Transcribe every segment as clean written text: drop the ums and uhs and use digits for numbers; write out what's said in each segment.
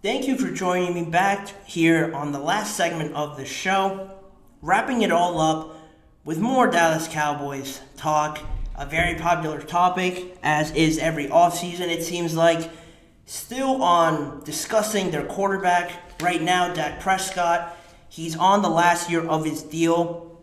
Thank you for joining me back here on the last segment of the show, wrapping it all up with more Dallas Cowboys talk, a very popular topic, as is every offseason, it seems like. Still on discussing their quarterback right now, Dak Prescott. He's on the last year of his deal,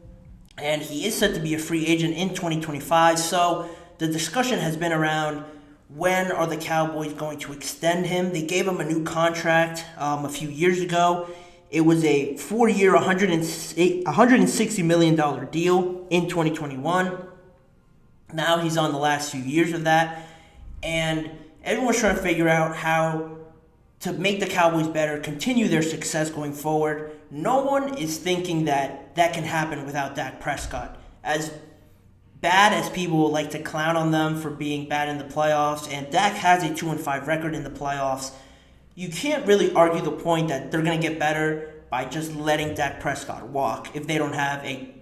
and he is set to be a free agent in 2025, so the discussion has been around when are the Cowboys going to extend him. They gave him a new contract a few years ago. It was a 4-year, $160 million deal in 2021. Now he's on the last few years of that, and everyone's trying to figure out how to make the Cowboys better, continue their success going forward. No one is thinking that that can happen without Dak Prescott. As bad as people would like to clown on them for being bad in the playoffs, and Dak has a 2-5 record in the playoffs, you can't really argue the point that they're going to get better by just letting Dak Prescott walk if they don't have a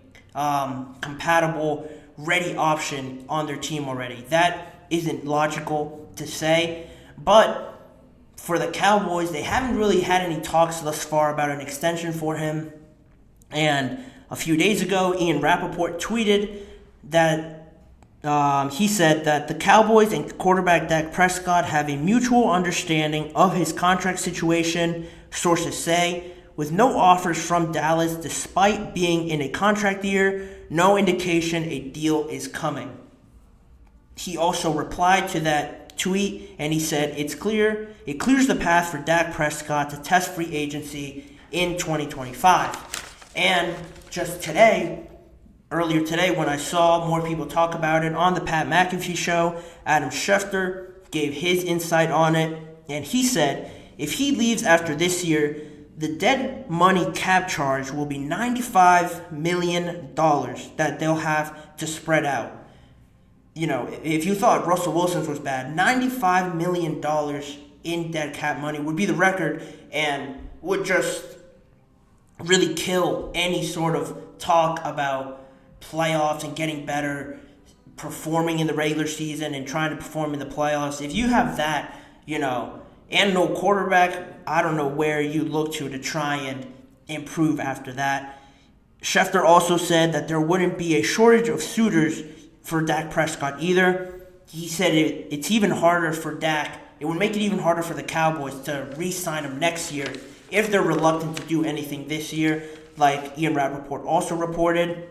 compatible, ready option on their team already. That isn't logical to say, but for the Cowboys, they haven't really had any talks thus far about an extension for him. And a few days ago, Ian Rappaport tweeted that he said that the Cowboys and quarterback Dak Prescott have a mutual understanding of his contract situation, sources say, with no offers from Dallas despite being in a contract year, no indication a deal is coming. He also replied to that tweet and he said it clears the path for Dak Prescott to test free agency in 2025. And just earlier today, when I saw more people talk about it on the Pat McAfee show, Adam Schefter gave his insight on it, and he said if he leaves after this year, the dead money cap charge will be $95 million that they'll have to spread out. You know, if you thought Russell Wilson's was bad, $95 million in dead cap money would be the record and would just really kill any sort of talk about playoffs and getting better, performing in the regular season and trying to perform in the playoffs. If you have that, and no quarterback, I don't know where you look to try and improve after that. Schefter also said that there wouldn't be a shortage of suitors for Dak Prescott either. He said it's even harder for Dak. It would make it even harder for the Cowboys to re-sign him next year if they're reluctant to do anything this year, like Ian Rappaport also reported.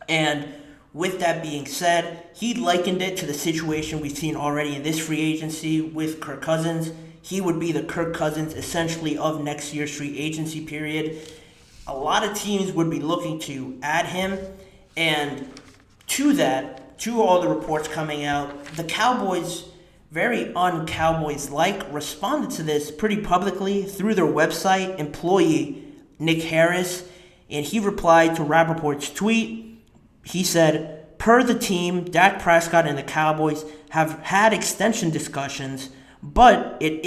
And with that being said, he likened it to the situation we've seen already in this free agency with Kirk Cousins. He would be the Kirk Cousins essentially of next year's free agency period. A lot of teams would be looking to add him. And to all the reports coming out, the Cowboys, very un-Cowboys-like, responded to this pretty publicly through their website employee, Nick Harris. And he replied to Rappaport's tweet. He said, per the team, Dak Prescott and the Cowboys have had extension discussions, but it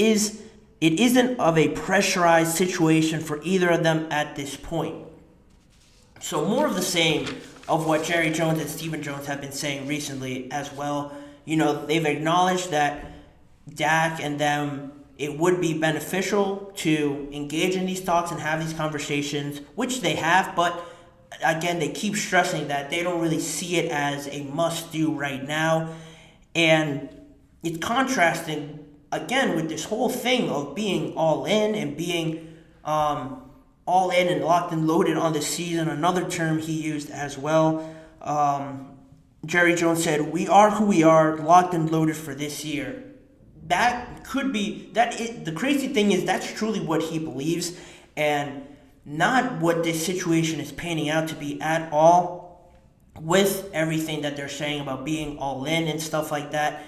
isn't of a pressurized situation for either of them at this point. So more of the same of what Jerry Jones and Stephen Jones have been saying recently as well. They've acknowledged that Dak and them, it would be beneficial to engage in these talks and have these conversations, which they have, but again, they keep stressing that they don't really see it as a must-do right now. And it's contrasting, again, with this whole thing of being all in and being all in and locked and loaded on the season, another term he used as well. Jerry Jones said, "We are who we are, locked and loaded for this year." That could be, the crazy thing is that's truly what he believes, and not what this situation is painting out to be at all, with everything that they're saying about being all in and stuff like that.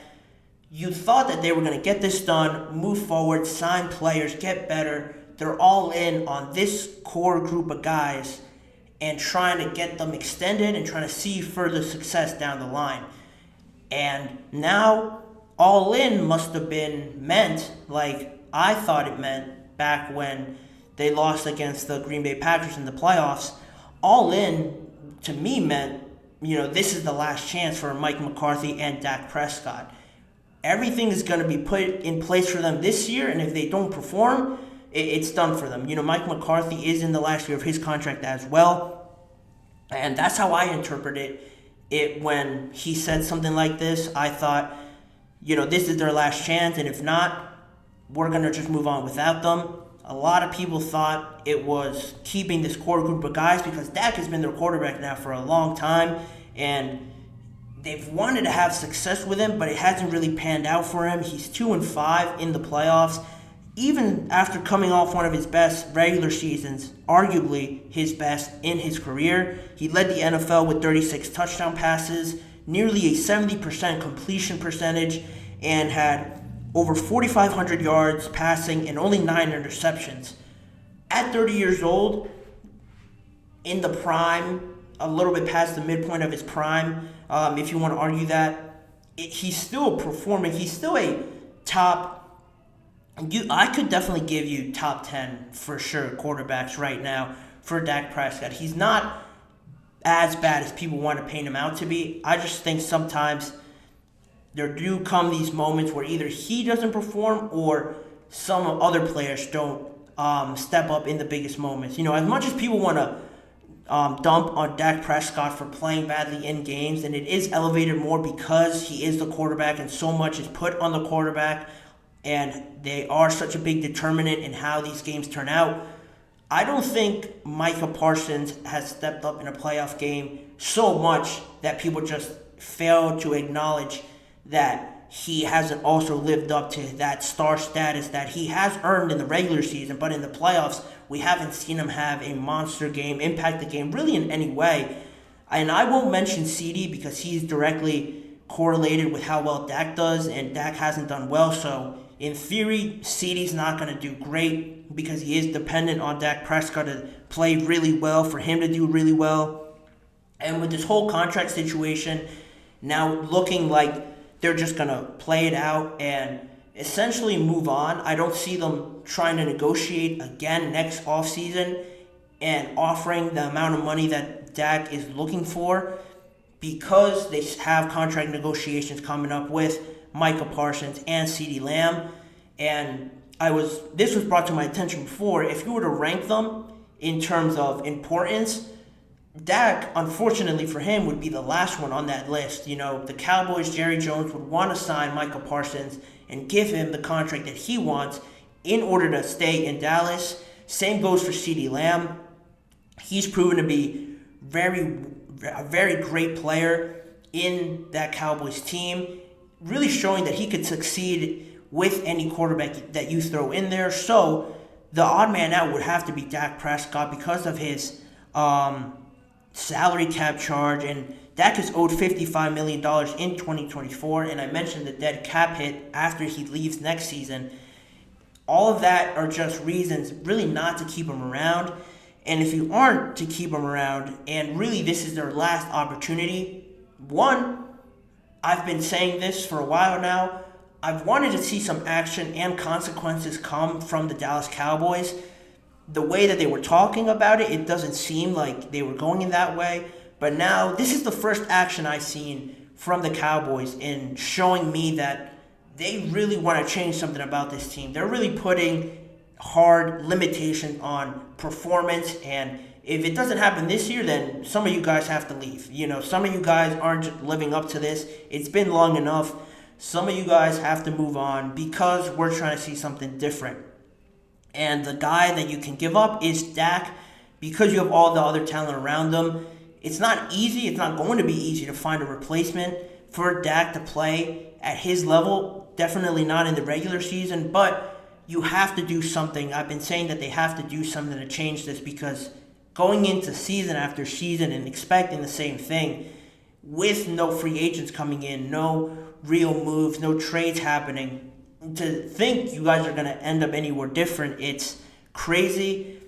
You thought that they were going to get this done, move forward, sign players, get better. They're all in on this core group of guys and trying to get them extended and trying to see further success down the line. And now, all in must have been meant like I thought it meant back when they lost against the Green Bay Packers in the playoffs. All in, to me, meant, this is the last chance for Mike McCarthy and Dak Prescott. everything is going to be put in place for them this year, and if they don't perform, it's done for them. Mike McCarthy is in the last year of his contract as well, and that's how I interpreted it when he said something like this. I thought, this is their last chance, and if not, we're going to just move on without them. A lot of people thought it was keeping this core group of guys because Dak has been their quarterback now for a long time, and they've wanted to have success with him, but it hasn't really panned out for him. He's 2-5 in the playoffs. Even after coming off one of his best regular seasons, arguably his best in his career, he led the NFL with 36 touchdown passes, nearly a 70% completion percentage, and had over 4,500 yards passing and only 9 interceptions. At 30 years old, in the prime, a little bit past the midpoint of his prime, if you want to argue that, he's still performing. He's still a top... I could definitely give you top 10 for sure quarterbacks right now for Dak Prescott. He's not as bad as people want to paint him out to be. I just think sometimes there do come these moments where either he doesn't perform or some other players don't step up in the biggest moments. As much as people want to dump on Dak Prescott for playing badly in games, and it is elevated more because he is the quarterback and so much is put on the quarterback, and they are such a big determinant in how these games turn out. I don't think Micah Parsons has stepped up in a playoff game so much that people just fail to acknowledge that he hasn't also lived up to that star status that he has earned in the regular season, but in the playoffs, we haven't seen him have a monster game, impact the game really in any way. And I won't mention CD because he's directly correlated with how well Dak does, and Dak hasn't done well, so in theory, CeeDee's not going to do great because he is dependent on Dak Prescott to play really well, for him to do really well. And with this whole contract situation now looking like they're just going to play it out and essentially move on, I don't see them trying to negotiate again next offseason and offering the amount of money that Dak is looking for because they have contract negotiations coming up with Micah Parsons and CeeDee Lamb. And this was brought to my attention before. If you were to rank them in terms of importance, Dak, unfortunately for him, would be the last one on that list. The Cowboys, Jerry Jones, would want to sign Micah Parsons and give him the contract that he wants in order to stay in Dallas. Same goes for CeeDee Lamb. He's proven to be a very great player in that Cowboys team, really showing that he could succeed with any quarterback that you throw in there. So the odd man out would have to be Dak Prescott because of his salary cap charge. And Dak is owed $55 million in 2024. And I mentioned the dead cap hit after he leaves next season. All of that are just reasons really not to keep him around. And if you aren't to keep him around, and really this is their last opportunity, one, I've been saying this for a while now, I've wanted to see some action and consequences come from the Dallas Cowboys. The way that they were talking about it, it doesn't seem like they were going in that way. But now, this is the first action I've seen from the Cowboys in showing me that they really want to change something about this team. They're really putting hard limitations on performance, and if it doesn't happen this year, then some of you guys have to leave. Some of you guys aren't living up to this. It's been long enough. Some of you guys have to move on because we're trying to see something different. And the guy that you can give up is Dak because you have all the other talent around him. It's not easy. It's not going to be easy to find a replacement for Dak to play at his level. Definitely not in the regular season, but you have to do something. I've been saying that they have to do something to change this because going into season after season and expecting the same thing with no free agents coming in, no real moves, no trades happening, to think you guys are going to end up anywhere different, it's crazy.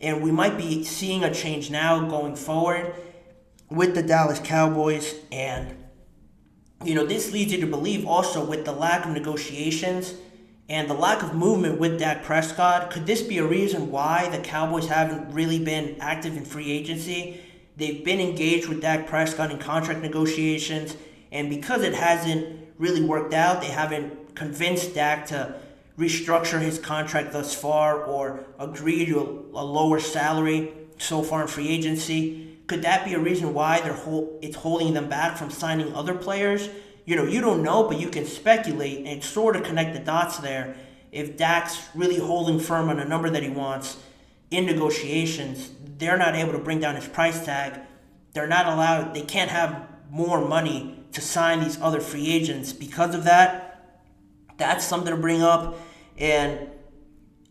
And we might be seeing a change now going forward with the Dallas Cowboys. And, this leads you to believe also with the lack of negotiations and the lack of movement with Dak Prescott, could this be a reason why the Cowboys haven't really been active in free agency? They've been engaged with Dak Prescott in contract negotiations, and because it hasn't really worked out. They haven't convinced Dak to restructure his contract thus far or agree to a lower salary so far in free agency. Could that be a reason why it's holding them back from signing other players? You don't know, but you can speculate and sort of connect the dots there. If Dak's really holding firm on a number that he wants in negotiations, they're not able to bring down his price tag. They can't have more money to sign these other free agents because of that. That's something to bring up. And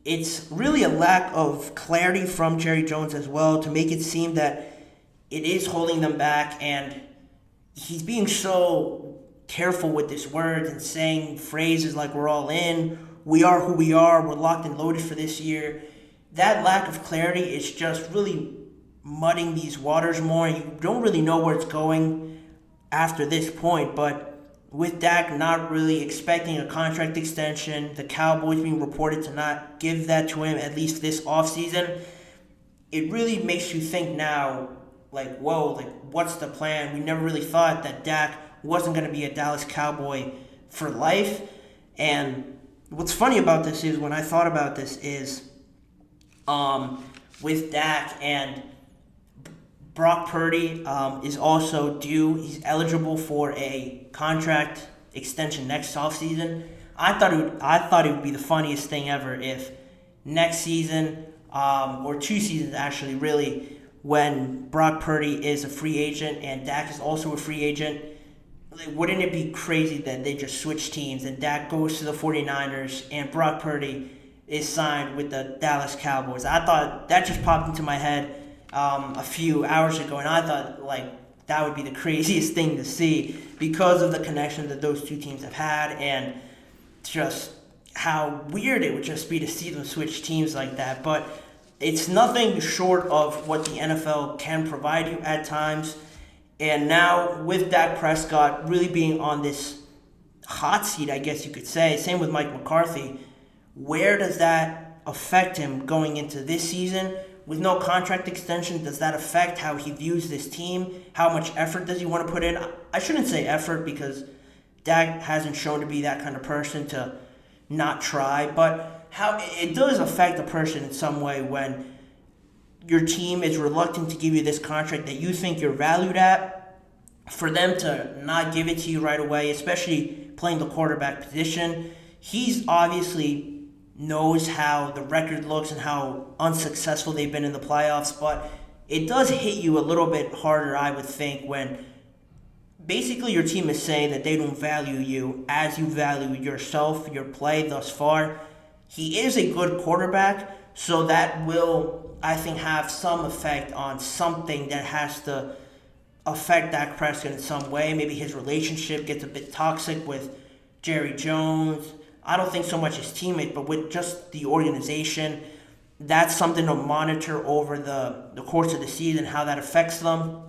it's really a lack of clarity from Jerry Jones as well to make it seem that it is holding them back. And he's being so careful with his words and saying phrases like we're all in, we are who we are, we're locked and loaded for this year. That lack of clarity is just really mudding these waters more. You don't really know where it's going after this point, but with Dak not really expecting a contract extension, the Cowboys being reported to not give that to him at least this offseason, it really makes you think now, like, whoa, like, what's the plan? We never really thought that Dak wasn't going to be a Dallas Cowboy for life. And what's funny about this is, when I thought about this is, with Dak and Brock Purdy is also due. He's eligible for a contract extension next offseason. I thought it would be the funniest thing ever if next season, or 2 seasons actually, really, when Brock Purdy is a free agent and Dak is also a free agent, wouldn't it be crazy that they just switch teams and Dak goes to the 49ers and Brock Purdy is signed with the Dallas Cowboys? I thought that just popped into my head a few hours ago, and I thought, like, that would be the craziest thing to see because of the connection that those two teams have had and just how weird it would just be to see them switch teams like that. But it's nothing short of what the NFL can provide you at times. And now with Dak Prescott really being on this hot seat, I guess you could say, same with Mike McCarthy, where does that affect him going into this season? With no contract extension, does that affect how he views this team? How much effort does he want to put in? I shouldn't say effort because Dak hasn't shown to be that kind of person to not try, but how it does affect a person in some way when your team is reluctant to give you this contract that you think you're valued at, for them to not give it to you right away, especially playing the quarterback position. He's obviously knows how the record looks and how unsuccessful they've been in the playoffs, but it does hit you a little bit harder, I would think, when basically your team is saying that they don't value you as you value yourself, your play thus far. He is a good quarterback, so that will, I think, have some effect on something that has to affect Dak Prescott in some way. Maybe his relationship gets a bit toxic with Jerry Jones. I don't think so much his teammate, but with just the organization. That's something to monitor over the course of the season, how that affects them.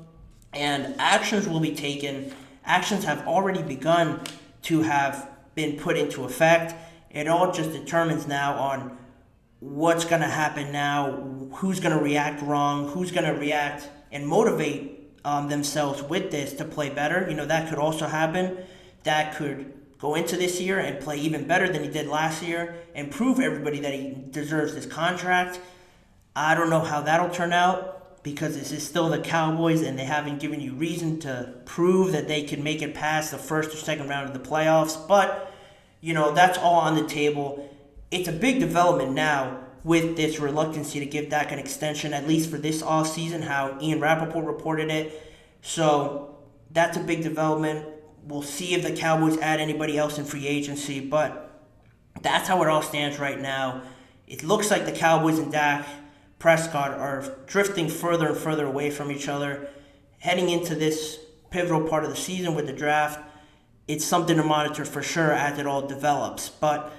And actions will be taken. Actions have already begun to have been put into effect. It all just determines now on what's going to happen now, who's going to react wrong, who's going to react and motivate themselves with this to play better. That could also happen. That could go into this year and play even better than he did last year and prove everybody that he deserves this contract. I don't know how that'll turn out because this is still the Cowboys and they haven't given you reason to prove that they can make it past the first or second round of the playoffs. But, that's all on the table. It's a big development now with this reluctancy to give Dak an extension, at least for this offseason, how Ian Rappaport reported it. So that's a big development. We'll see if the Cowboys add anybody else in free agency, but that's how it all stands right now. It looks like the Cowboys and Dak Prescott are drifting further and further away from each other. Heading into this pivotal part of the season with the draft, it's something to monitor for sure as it all develops. But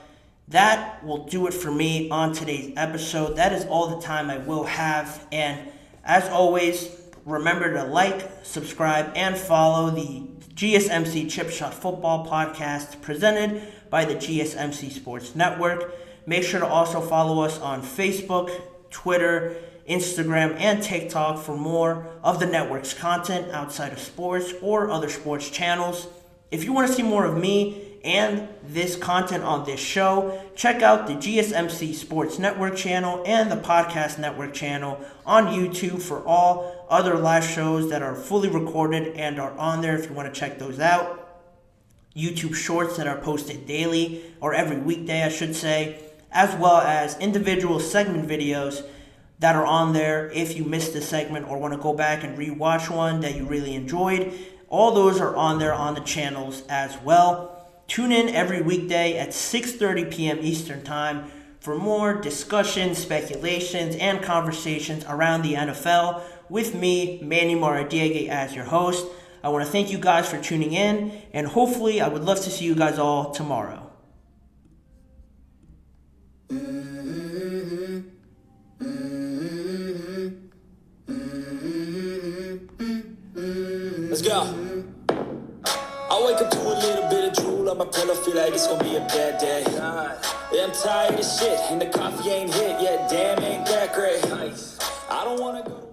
that will do it for me on today's episode. That is all the time I will have. And as always, remember to like, subscribe, and follow the GSMC Chip Shot Football Podcast presented by the GSMC Sports Network. Make sure to also follow us on Facebook, Twitter, Instagram, and TikTok for more of the network's content outside of sports or other sports channels. If you want to see more of me and this content on this show, check out the GSMC Sports Network channel and the Podcast Network channel on YouTube for all other live shows that are fully recorded and are on there if you want to check those out. YouTube shorts that are posted daily, or every weekday I should say, as well as individual segment videos that are on there if you missed a segment or want to go back and rewatch one that you really enjoyed. All those are on there on the channels as well. Tune in every weekday at 6:30 p.m. Eastern Time for more discussions, speculations, and conversations around the NFL with me, Manny Maradiaga, as your host. I want to thank you guys for tuning in, and hopefully I would love to see you guys all tomorrow. Let's go. I wake up to a little bit of drool on my pillow, feel like it's gonna be a bad day. Yeah, I'm tired of shit, and the coffee ain't hit yet, damn, ain't that great. I don't wanna go.